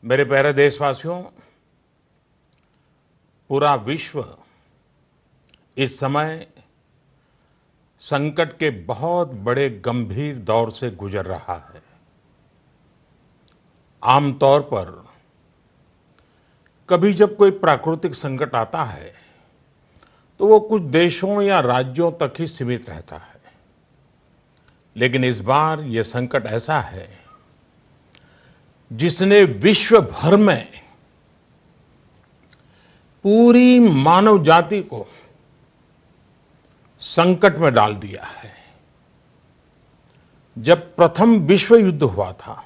मेरे प्यारे देशवासियों, पूरा विश्व इस समय संकट के बहुत बड़े गंभीर दौर से गुजर रहा है। आमतौर पर कभी जब कोई प्राकृतिक संकट आता है, तो वो कुछ देशों या राज्यों तक ही सीमित रहता है। लेकिन इस बार ये संकट ऐसा है जिसने विश्व भर में पूरी मानव जाति को संकट में डाल दिया है। जब प्रथम विश्व युद्ध हुआ था,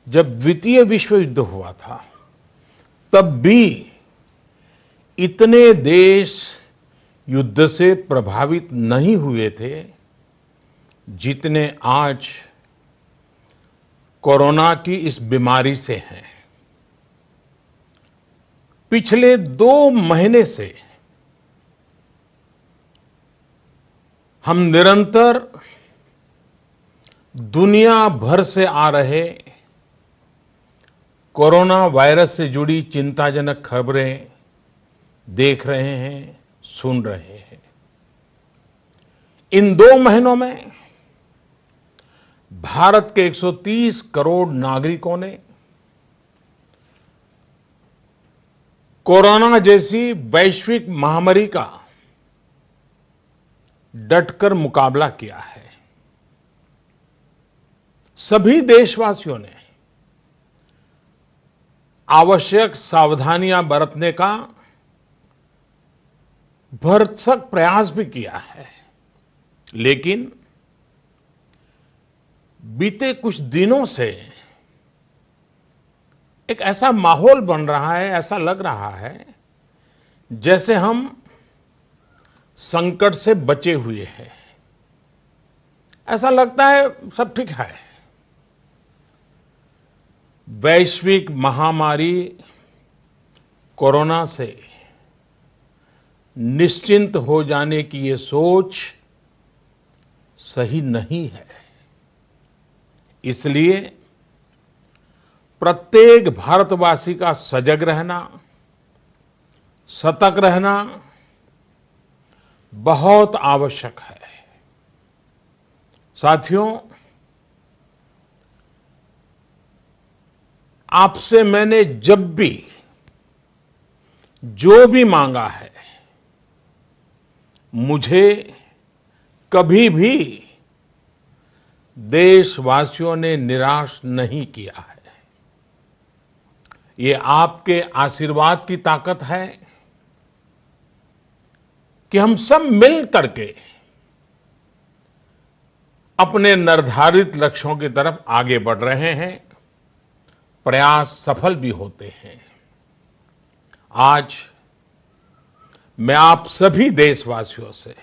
जब द्वितीय विश्व युद्ध हुआ था, तब भी इतने देश युद्ध से प्रभावित नहीं हुए थे जितने आज कोरोना की इस बीमारी से हैं। पिछले 2 महीने से हम निरंतर दुनिया भर से आ रहे कोरोना वायरस से जुड़ी चिंताजनक खबरें देख रहे हैं, सुन रहे हैं। इन 2 महीनों में भारत के 130 करोड़ नागरिकों ने कोरोना जैसी वैश्विक महामारी का डटकर मुकाबला किया है। सभी देशवासियों ने आवश्यक सावधानियां बरतने का भरसक प्रयास भी किया है। लेकिन बीते कुछ दिनों से एक ऐसा माहौल बन रहा है, ऐसा लग रहा है जैसे हम संकट से बचे हुए हैं। ऐसा लगता है सब ठीक है। वैश्विक महामारी कोरोना से निश्चिंत हो जाने की ये सोच सही नहीं है। इसलिए प्रत्येक भारतवासी का सजग रहना, सतर्क रहना बहुत आवश्यक है। साथियों, आपसे मैंने जब भी जो भी मांगा है, मुझे कभी भी देशवासियों ने निराश नहीं किया है। ये आपके आशीर्वाद की ताकत है कि हम सब मिल करके अपने निर्धारित लक्ष्यों की तरफ आगे बढ़ रहे हैं। प्रयास सफल भी होते हैं। आज मैं आप सभी देशवासियों से,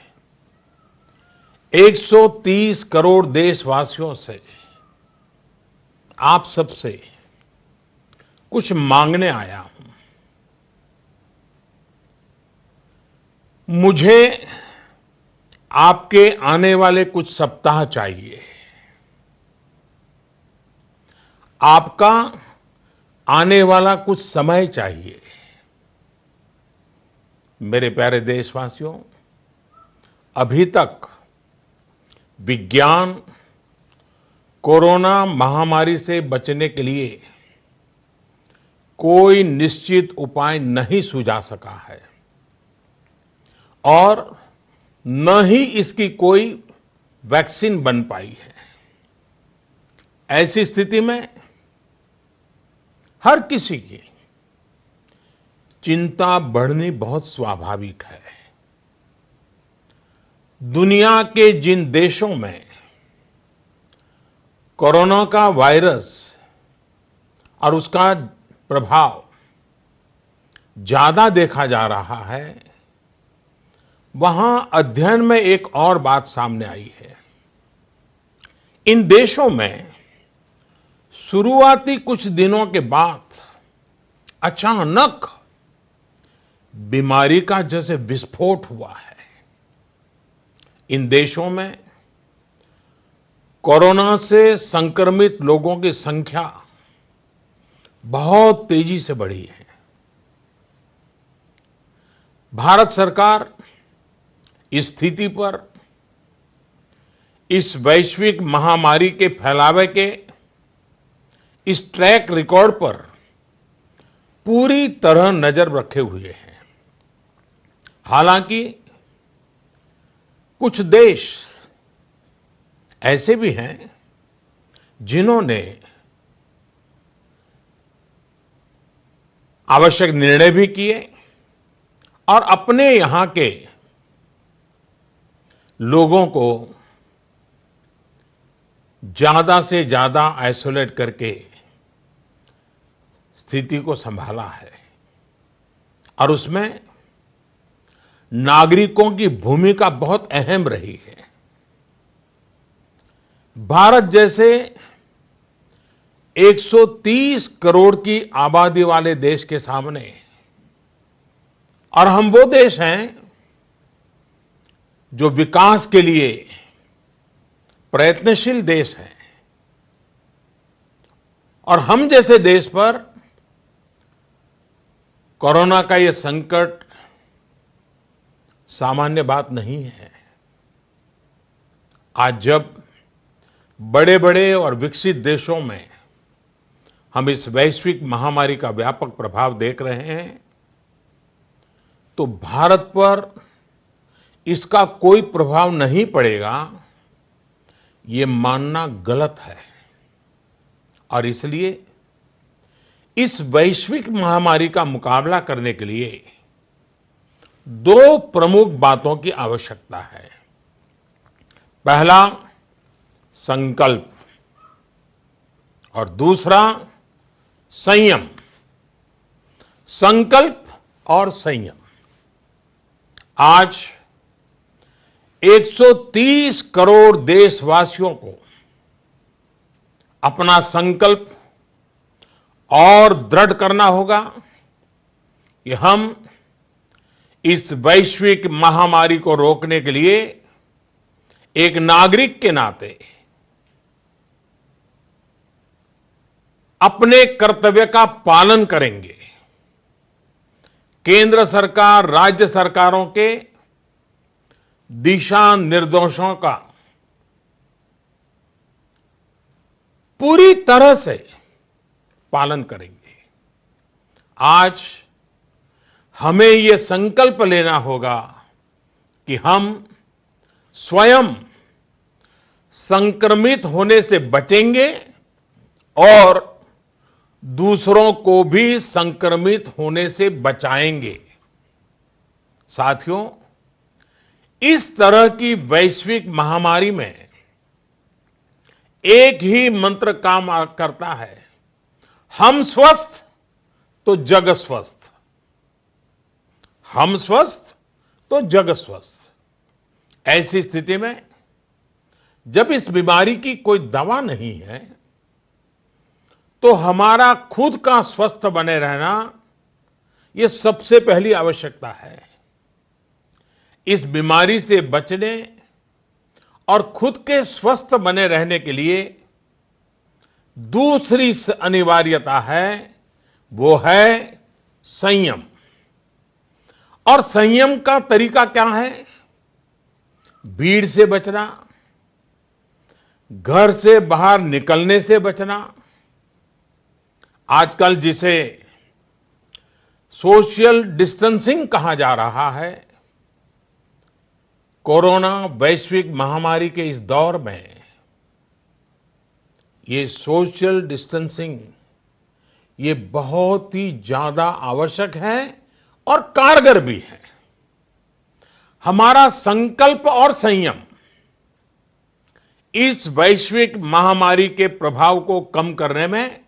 130 करोड़ देशवासियों से, आप सबसे कुछ मांगने आया हूं। मुझे आपके आने वाले कुछ सप्ताह चाहिए। आपका आने वाला कुछ समय चाहिए। मेरे प्यारे देशवासियों, अभी तक विज्ञान कोरोना महामारी से बचने के लिए कोई निश्चित उपाय नहीं सुझा सका है और न ही इसकी कोई वैक्सीन बन पाई है। ऐसी स्थिति में हर किसी की चिंता बढ़नी बहुत स्वाभाविक है। दुनिया के जिन देशों में कोरोना का वायरस और उसका प्रभाव ज्यादा देखा जा रहा है, वहां अध्ययन में एक और बात सामने आई है। इन देशों में शुरुआती कुछ दिनों के बाद अचानक बीमारी का जैसे विस्फोट हुआ है। इन देशों में कोरोना से संक्रमित लोगों की संख्या बहुत तेजी से बढ़ी है। भारत सरकार इस स्थिति पर, इस वैश्विक महामारी के फैलावे के इस ट्रैक रिकॉर्ड पर पूरी तरह नजर रखे हुए हैं। हालांकि कुछ देश ऐसे भी हैं जिन्होंने आवश्यक निर्णय भी किए और अपने यहां के लोगों को ज्यादा से ज्यादा आइसोलेट करके स्थिति को संभाला है और उसमें नागरिकों की भूमिका बहुत अहम रही है। भारत जैसे 130 करोड़ की आबादी वाले देश के सामने, और हम वो देश हैं जो विकास के लिए प्रयत्नशील देश हैं, और हम जैसे देश पर कोरोना का ये संकट सामान्य बात नहीं है। आज जब बड़े-बड़े और विकसित देशों में हम इस वैश्विक महामारी का व्यापक प्रभाव देख रहे हैं, तो भारत पर इसका कोई प्रभाव नहीं पड़ेगा, ये मानना गलत है। और इसलिए इस वैश्विक महामारी का मुकाबला करने के लिए दो प्रमुख बातों की आवश्यकता है। पहला, संकल्प, और दूसरा, संयम। संकल्प और संयम। आज 130 करोड़ देशवासियों को अपना संकल्प और दृढ़ करना होगा कि हम इस वैश्विक महामारी को रोकने के लिए एक नागरिक के नाते अपने कर्तव्य का पालन करेंगे। केंद्र सरकार, राज्य सरकारों के दिशा निर्देशों का पूरी तरह से पालन करेंगे। आज हमें यह संकल्प लेना होगा कि हम स्वयं संक्रमित होने से बचेंगे और दूसरों को भी संक्रमित होने से बचाएंगे। साथियों, इस तरह की वैश्विक महामारी में एक ही मंत्र काम करता है, हम स्वस्थ तो जग स्वस्थ। हम स्वस्थ तो जग स्वस्थ। ऐसी स्थिति में जब इस बीमारी की कोई दवा नहीं है, तो हमारा खुद का स्वस्थ बने रहना यह सबसे पहली आवश्यकता है। इस बीमारी से बचने और खुद के स्वस्थ बने रहने के लिए दूसरी अनिवार्यता है, वो है संयम। और संयम का तरीका क्या है? भीड़ से बचना, घर से बाहर निकलने से बचना, आजकल जिसे सोशल डिस्टेंसिंग कहा जा रहा है, कोरोना वैश्विक महामारी के इस दौर में ये सोशल डिस्टेंसिंग ये बहुत ही ज्यादा आवश्यक है और कारगर भी है। हमारा संकल्प और संयम इस वैश्विक महामारी के प्रभाव को कम करने में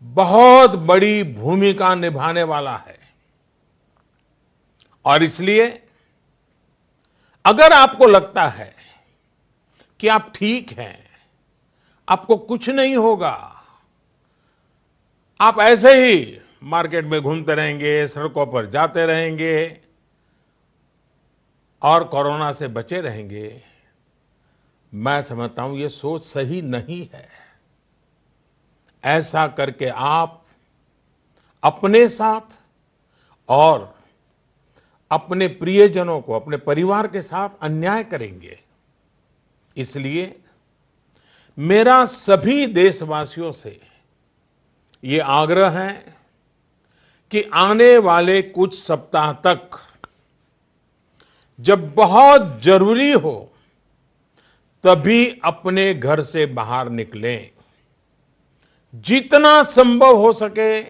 बहुत बड़ी भूमिका निभाने वाला है। और इसलिए अगर आपको लगता है कि आप ठीक हैं, आपको कुछ नहीं होगा, आप ऐसे ही मार्केट में घूमते रहेंगे, सड़कों पर जाते रहेंगे और कोरोना से बचे रहेंगे, मैं समझता हूं ये सोच सही नहीं है। ऐसा करके आप अपने साथ और अपने प्रियजनों को, अपने परिवार के साथ अन्याय करेंगे। इसलिए मेरा सभी देशवासियों से ये आग्रह है कि आने वाले कुछ सप्ताह तक जब बहुत जरूरी हो तभी अपने घर से बाहर निकलें। जितना संभव हो सके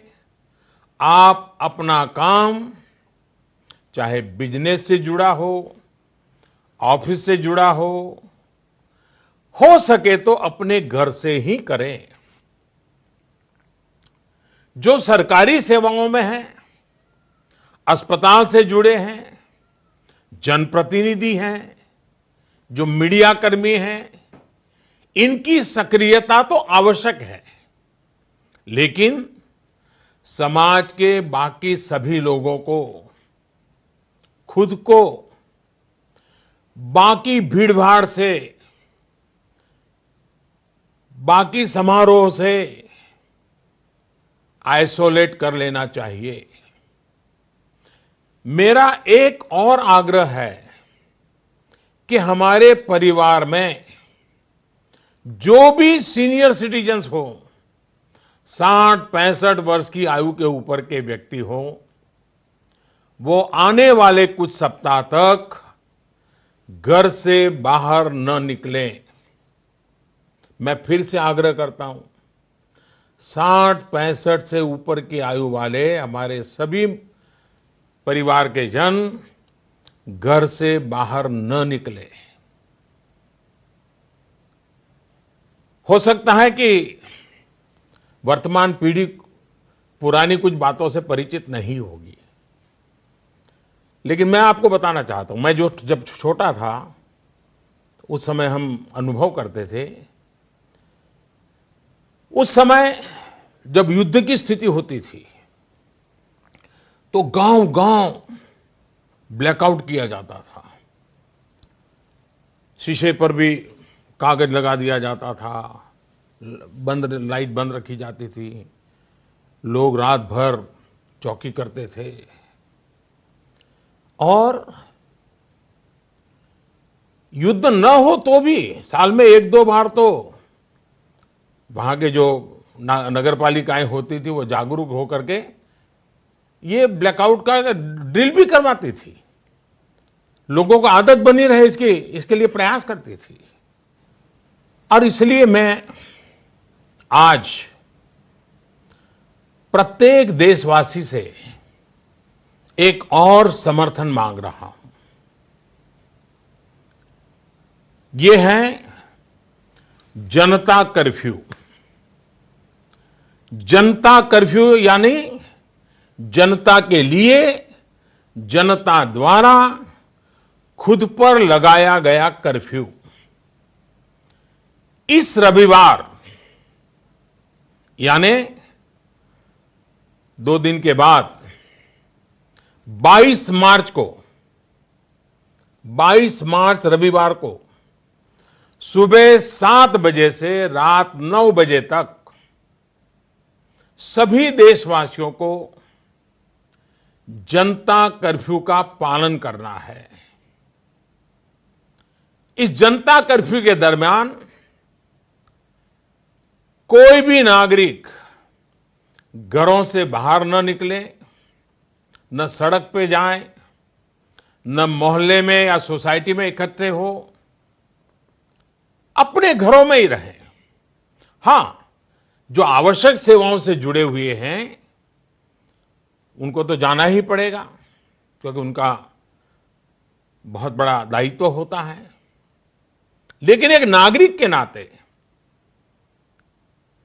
आप अपना काम, चाहे बिजनेस से जुड़ा हो, ऑफिस से जुड़ा हो सके तो अपने घर से ही करें। जो सरकारी सेवाओं में हैं, अस्पताल से जुड़े हैं, जनप्रतिनिधि हैं, जो मीडिया कर्मी हैं, इनकी सक्रियता तो आवश्यक है, लेकिन समाज के बाकी सभी लोगों को खुद को बाकी भीड़भाड़ से, बाकी समारोह से आइसोलेट कर लेना चाहिए। मेरा एक और आग्रह है कि हमारे परिवार में जो भी सीनियर सिटीजन्स हो, 60-65 वर्ष की आयु के ऊपर के व्यक्ति हो, वो आने वाले कुछ सप्ताह तक घर से बाहर न निकलें। मैं फिर से आग्रह करता हूं, 60-65 से ऊपर की आयु वाले हमारे सभी परिवार के जन घर से बाहर न निकले। हो सकता है कि वर्तमान पीढ़ी पुरानी कुछ बातों से परिचित नहीं होगी, लेकिन मैं आपको बताना चाहता हूं, मैं जब छोटा था उस समय हम अनुभव करते थे। उस समय जब युद्ध की स्थिति होती थी तो गांव-गांव ब्लैकआउट किया जाता था। शीशे पर भी कागज लगा दिया जाता था, लाइट बंद रखी जाती थी, लोग रात भर चौकी करते थे और युद्ध न हो तो भी साल में 1-2 बार तो वहां के जो नगर पालिकाएं होती थी वो जागरूक होकर के ये ब्लैकआउट का ड्रिल भी करवाती थी। लोगों को आदत बनी रहे इसके लिए प्रयास करती थी। और इसलिए मैं आज प्रत्येक देशवासी से एक और समर्थन मांग रहा हूं। ये है जनता कर्फ्यू। जनता कर्फ्यू यानी जनता के लिए, जनता द्वारा खुद पर लगाया गया कर्फ्यू। इस रविवार यानी 2 दिन के बाद 22 मार्च रविवार को सुबह 7 बजे से रात 9 बजे तक सभी देशवासियों को जनता कर्फ्यू का पालन करना है। इस जनता कर्फ्यू के दरमियान कोई भी नागरिक घरों से बाहर न निकले, न सड़क पे जाए, न मोहल्ले में या सोसाइटी में इकट्ठे हो, अपने घरों में ही रहें। हां, जो आवश्यक सेवाओं से जुड़े हुए हैं उनको तो जाना ही पड़ेगा, क्योंकि उनका बहुत बड़ा दायित्व होता है। लेकिन एक नागरिक के नाते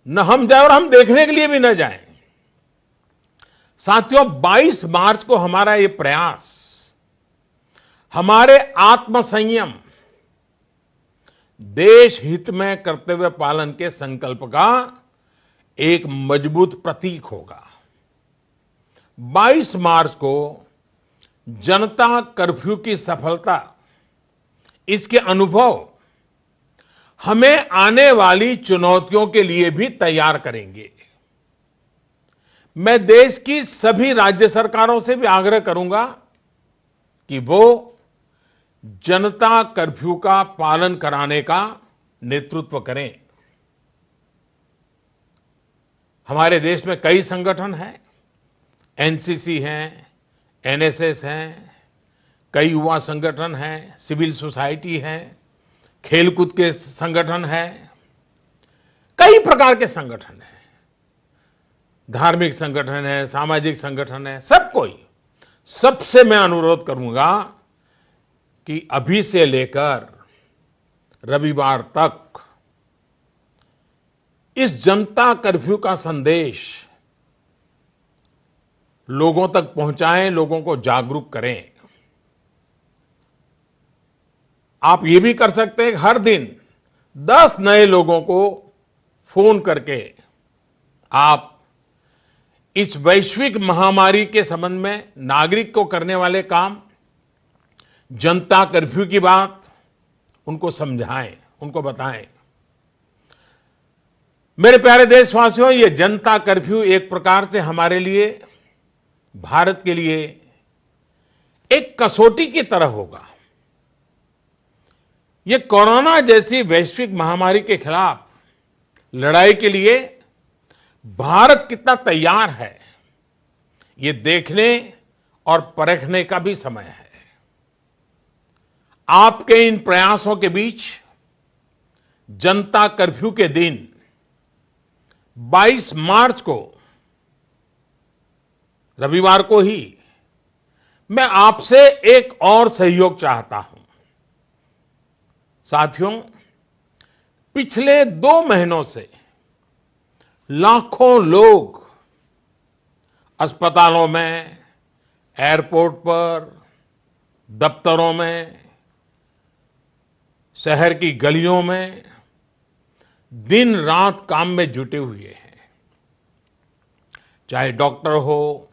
न हम जाए और हम देखने के लिए भी न जाएं। साथियों, 22 मार्च को हमारा ये प्रयास हमारे आत्मसंयम, देश हित में कर्तव्य पालन के संकल्प का एक मजबूत प्रतीक होगा। 22 मार्च को जनता कर्फ्यू की सफलता, इसके अनुभव हमें आने वाली चुनौतियों के लिए भी तैयार करेंगे। मैं देश की सभी राज्य सरकारों से भी आग्रह करूंगा कि वो जनता कर्फ्यू का पालन कराने का नेतृत्व करें। हमारे देश में कई संगठन हैं, एनसीसी हैं, एनएसएस हैं, कई युवा संगठन हैं, सिविल सोसाइटी है, खेलकूद के संगठन हैं, कई प्रकार के संगठन हैं, धार्मिक संगठन है, सामाजिक संगठन है, सब कोई। सबसे मैं अनुरोध करूंगा कि अभी से लेकर रविवार तक इस जनता कर्फ्यू का संदेश लोगों तक पहुंचाएं, लोगों को जागरूक करें। आप ये भी कर सकते हैं कि हर दिन 10 नए लोगों को फोन करके आप इस वैश्विक महामारी के संबंध में नागरिक को करने वाले काम, जनता कर्फ्यू की बात उनको समझाएं, उनको बताएं। मेरे प्यारे देशवासियों, ये जनता कर्फ्यू एक प्रकार से हमारे लिए, भारत के लिए एक कसौटी की तरह होगा। ये कोरोना जैसी वैश्विक महामारी के खिलाफ लड़ाई के लिए भारत कितना तैयार है, ये देखने और परखने का भी समय है। आपके इन प्रयासों के बीच जनता कर्फ्यू के दिन 22 मार्च को, रविवार को ही, मैं आपसे एक और सहयोग चाहता हूं। साथियों, पिछले 2 महीनों से लाखों लोग अस्पतालों में, एयरपोर्ट पर, दफ्तरों में, शहर की गलियों में दिन रात काम में जुटे हुए हैं। चाहे डॉक्टर हो,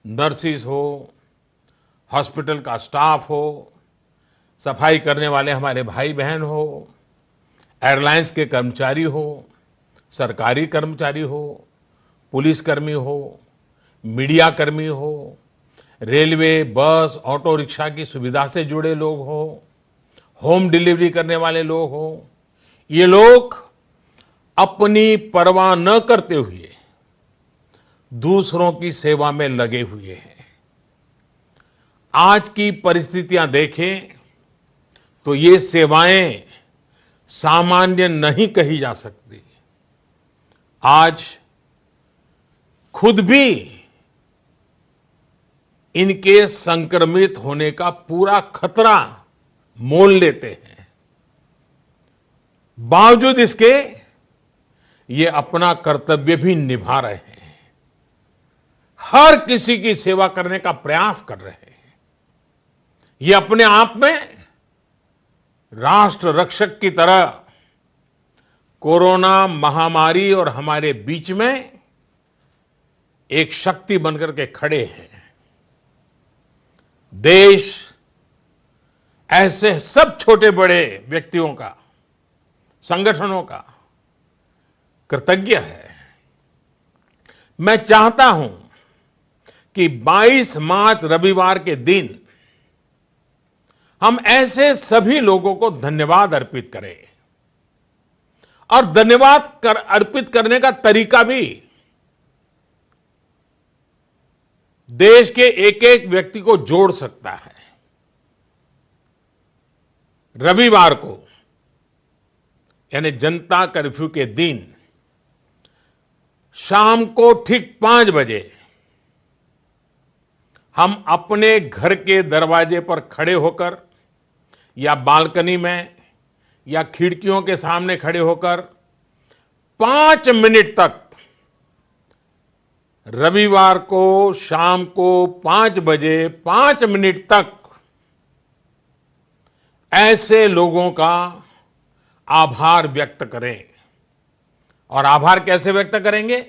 नर्सिस हो, हॉस्पिटल का स्टाफ हो, सफाई करने वाले हमारे भाई बहन हो, एयरलाइंस के कर्मचारी हो, सरकारी कर्मचारी हो, पुलिसकर्मी हो, मीडिया कर्मी हो, रेलवे, बस, ऑटो रिक्शा की सुविधा से जुड़े लोग हो, होम डिलीवरी करने वाले लोग हो, ये लोग अपनी परवाह न करते हुए दूसरों की सेवा में लगे हुए हैं। आज की परिस्थितियां देखें तो ये सेवाएं सामान्य नहीं कही जा सकती। आज खुद भी इनके संक्रमित होने का पूरा खतरा मोल लेते हैं। बावजूद इसके ये अपना कर्तव्य भी निभा रहे हैं, हर किसी की सेवा करने का प्रयास कर रहे हैं। ये अपने आप में राष्ट्र रक्षक की तरह कोरोना महामारी और हमारे बीच में एक शक्ति बनकर के खड़े हैं। देश ऐसे सब छोटे बड़े व्यक्तियों का, संगठनों का कृतज्ञ है। मैं चाहता हूं कि 22 मार्च रविवार के दिन हम ऐसे सभी लोगों को धन्यवाद अर्पित करें, और धन्यवाद अर्पित करने का तरीका भी देश के एक एक व्यक्ति को जोड़ सकता है। रविवार को, यानी जनता कर्फ्यू के दिन, शाम को ठीक 5 बजे हम अपने घर के दरवाजे पर खड़े होकर या बालकनी में या खिड़कियों के सामने खड़े होकर 5 मिनट तक, रविवार को शाम को 5 बजे 5 मिनट तक ऐसे लोगों का आभार व्यक्त करें। और आभार कैसे व्यक्त करेंगे?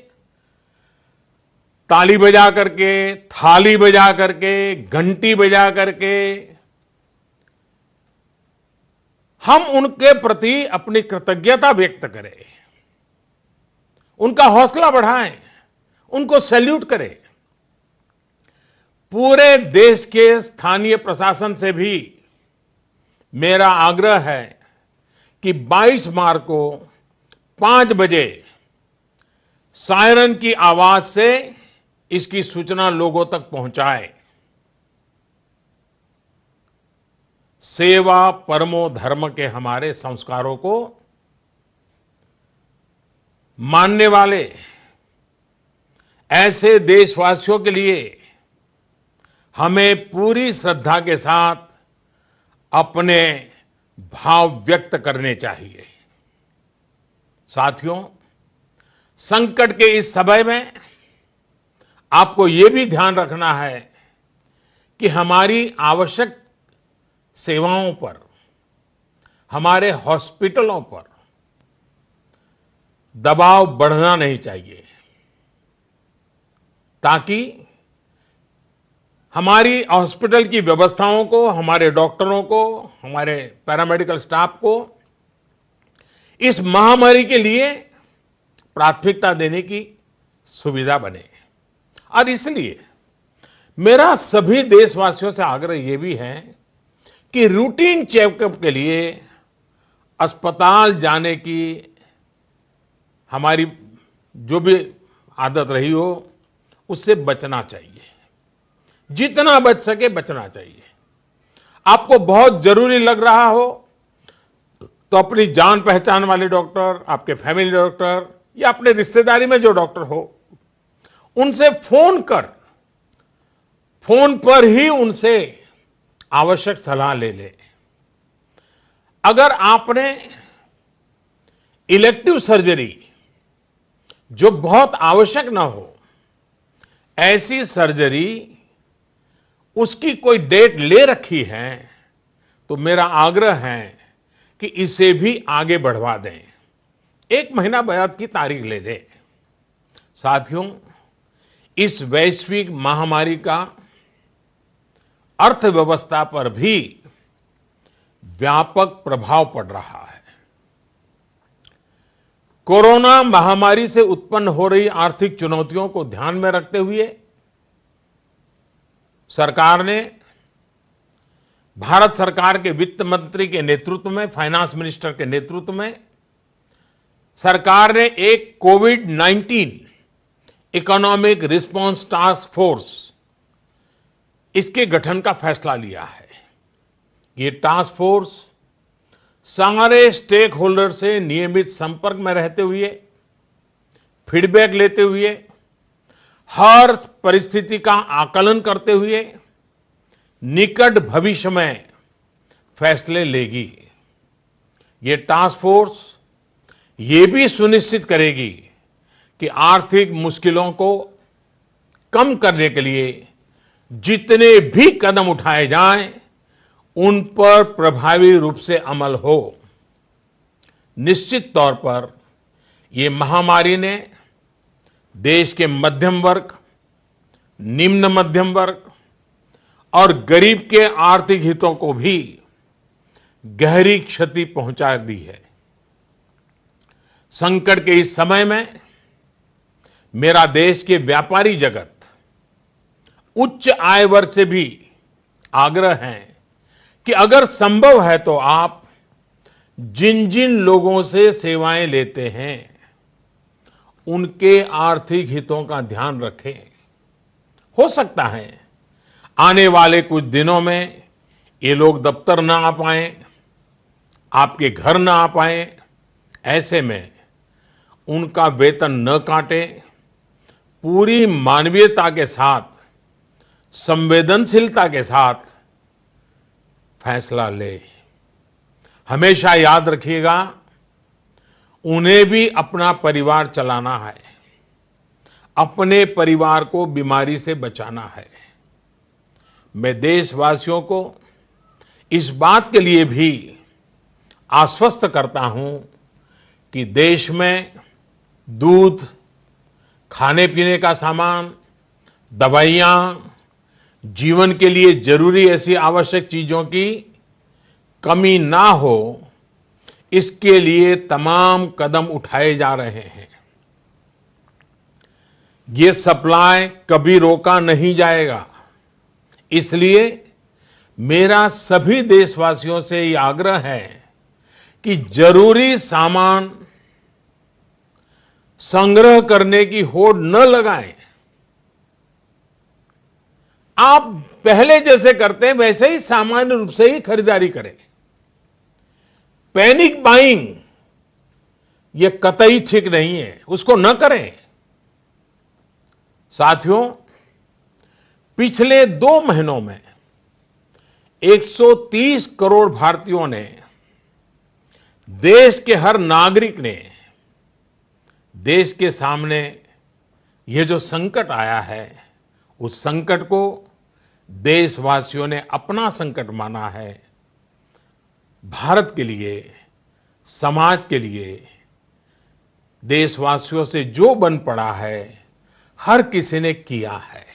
ताली बजा करके, थाली बजा करके, घंटी बजा करके, हम उनके प्रति अपनी कृतज्ञता व्यक्त करें, उनका हौसला बढ़ाएं, उनको सैल्यूट करें। पूरे देश के स्थानीय प्रशासन से भी मेरा आग्रह है कि 22 मार्च को 5 बजे सायरन की आवाज से इसकी सूचना लोगों तक पहुंचाए। सेवा परमो धर्म के हमारे संस्कारों को मानने वाले ऐसे देशवासियों के लिए हमें पूरी श्रद्धा के साथ अपने भाव व्यक्त करने चाहिए। साथियों, संकट के इस समय में आपको यह भी ध्यान रखना है कि हमारी आवश्यक सेवाओं पर, हमारे हॉस्पिटलों पर दबाव बढ़ना नहीं चाहिए, ताकि हमारी हॉस्पिटल की व्यवस्थाओं को, हमारे डॉक्टरों को, हमारे पैरामेडिकल स्टाफ को इस महामारी के लिए प्राथमिकता देने की सुविधा बने। और इसलिए मेरा सभी देशवासियों से आग्रह यह भी है कि रूटीन चेकअप के लिए अस्पताल जाने की हमारी जो भी आदत रही हो, उससे बचना चाहिए। जितना बच सके बचना चाहिए। आपको बहुत जरूरी लग रहा हो तो अपनी जान पहचान वाले डॉक्टर, आपके फैमिली डॉक्टर या अपने रिश्तेदारी में जो डॉक्टर हो, उनसे फोन पर ही उनसे आवश्यक सलाह ले ले। अगर आपने इलेक्टिव सर्जरी जो बहुत आवश्यक ना हो, ऐसी सर्जरी उसकी कोई डेट ले रखी है, तो मेरा आग्रह है कि इसे भी आगे बढ़वा दें, 1 महीना बाद की तारीख ले दें। साथियों, इस वैश्विक महामारी का अर्थव्यवस्था पर भी व्यापक प्रभाव पड़ रहा है। कोरोना महामारी से उत्पन्न हो रही आर्थिक चुनौतियों को ध्यान में रखते हुए सरकार ने, भारत सरकार के वित्त मंत्री के नेतृत्व में, फाइनेंस मिनिस्टर के नेतृत्व में सरकार ने एक कोविड-19 इकोनॉमिक रिस्पांस टास्क फोर्स, इसके गठन का फैसला लिया है। ये टास्क फोर्स सारे स्टेक होल्डर से नियमित संपर्क में रहते हुए, फीडबैक लेते हुए, हर परिस्थिति का आकलन करते हुए निकट भविष्य में फैसले लेगी। ये टास्क फोर्स ये भी सुनिश्चित करेगी कि आर्थिक मुश्किलों को कम करने के लिए जितने भी कदम उठाए जाएं, उन पर प्रभावी रूप से अमल हो। निश्चित तौर पर ये महामारी ने देश के मध्यम वर्ग, निम्न मध्यम वर्ग और गरीब के आर्थिक हितों को भी गहरी क्षति पहुंचा दी है। संकट के इस समय में मेरा देश के व्यापारी जगत, उच्च आय वर्ग से भी आग्रह है कि अगर संभव है तो आप जिन जिन लोगों से सेवाएं लेते हैं, उनके आर्थिक हितों का ध्यान रखें। हो सकता है आने वाले कुछ दिनों में ये लोग दफ्तर ना आ पाएं, आपके घर ना आ पाएं। ऐसे में उनका वेतन न काटें, पूरी मानवीयता के साथ, संवेदनशीलता के साथ फैसला ले। हमेशा याद रखिएगा, उन्हें भी अपना परिवार चलाना है, अपने परिवार को बीमारी से बचाना है। मैं देशवासियों को इस बात के लिए भी आश्वस्त करता हूं कि देश में दूध, खाने पीने का सामान, दवाइयां, जीवन के लिए जरूरी ऐसी आवश्यक चीजों की कमी ना हो, इसके लिए तमाम कदम उठाए जा रहे हैं। ये सप्लाई कभी रोका नहीं जाएगा। इसलिए मेरा सभी देशवासियों से ये आग्रह है कि जरूरी सामान संग्रह करने की होड़ न लगाएं। आप पहले जैसे करते हैं वैसे ही सामान्य रूप से ही खरीदारी करें। पैनिक बाइंग ये कतई ठीक नहीं है, उसको न करें। साथियों, पिछले 2 महीनों में 130 करोड़ भारतीयों ने, देश के हर नागरिक ने देश के सामने ये जो संकट आया है, उस संकट को देशवासियों ने अपना संकट माना है। भारत के लिए, समाज के लिए, देशवासियों से जो बन पड़ा है, हर किसी ने किया है।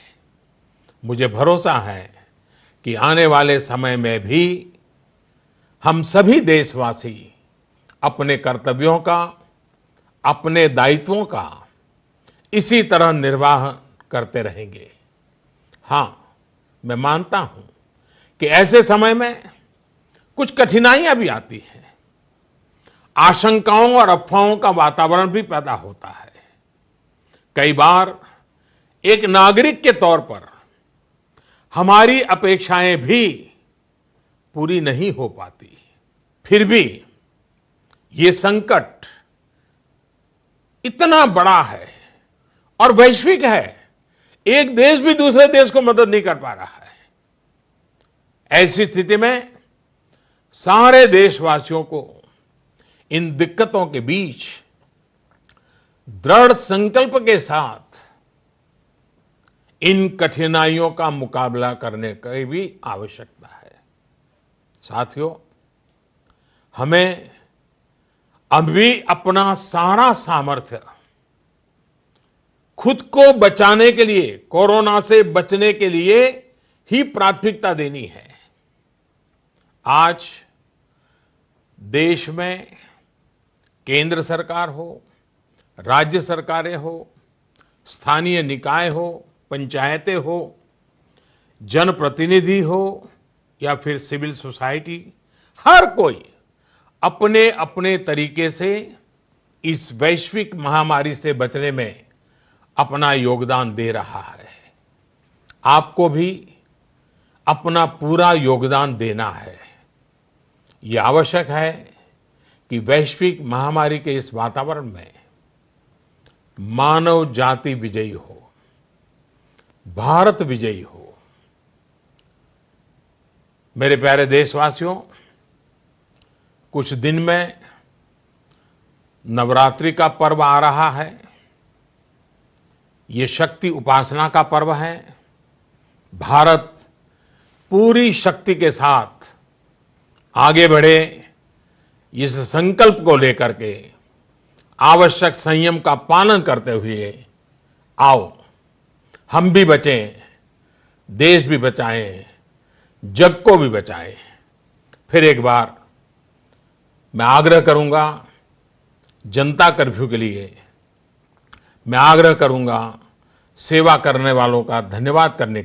मुझे भरोसा है कि आने वाले समय में भी हम सभी देशवासी अपने कर्तव्यों का, अपने दायित्वों का इसी तरह निर्वाह करते रहेंगे। हां, मैं मानता हूं कि ऐसे समय में कुछ कठिनाइयां भी आती हैं। आशंकाओं और अफवाहों का वातावरण भी पैदा होता है। कई बार एक नागरिक के तौर पर हमारी अपेक्षाएं भी पूरी नहीं हो पाती। फिर भी ये संकट इतना बड़ा है और वैश्विक है। एक देश भी दूसरे देश को मदद नहीं कर पा रहा है। ऐसी स्थिति में सारे देशवासियों को इन दिक्कतों के बीच दृढ़ संकल्प के साथ इन कठिनाइयों का मुकाबला करने की भी आवश्यकता है। साथियों, हमें अभी अपना सारा सामर्थ्य खुद को बचाने के लिए, कोरोना से बचने के लिए ही प्राथमिकता देनी है। आज देश में केंद्र सरकार हो, राज्य सरकारें हो, स्थानीय निकाय हो, पंचायतें हो, जनप्रतिनिधि हो या फिर सिविल सोसाइटी, हर कोई अपने अपने तरीके से इस वैश्विक महामारी से बचने में अपना योगदान दे रहा है। आपको भी अपना पूरा योगदान देना है। ये आवश्यक है कि वैश्विक महामारी के इस वातावरण में मानव जाति विजयी हो, भारत विजयी हो। मेरे प्यारे देशवासियों, कुछ दिन में नवरात्रि का पर्व आ रहा है। ये शक्ति उपासना का पर्व है। भारत पूरी शक्ति के साथ आगे बढ़े, इस संकल्प को लेकर के आवश्यक संयम का पालन करते हुए आओ हम भी बचें, देश भी बचाएं, जग को भी बचाएं। फिर एक बार मैं आग्रह करूंगा, जनता कर्फ्यू के लिए मैं आग्रह करूंगा सेवा करने वालों का धन्यवाद करने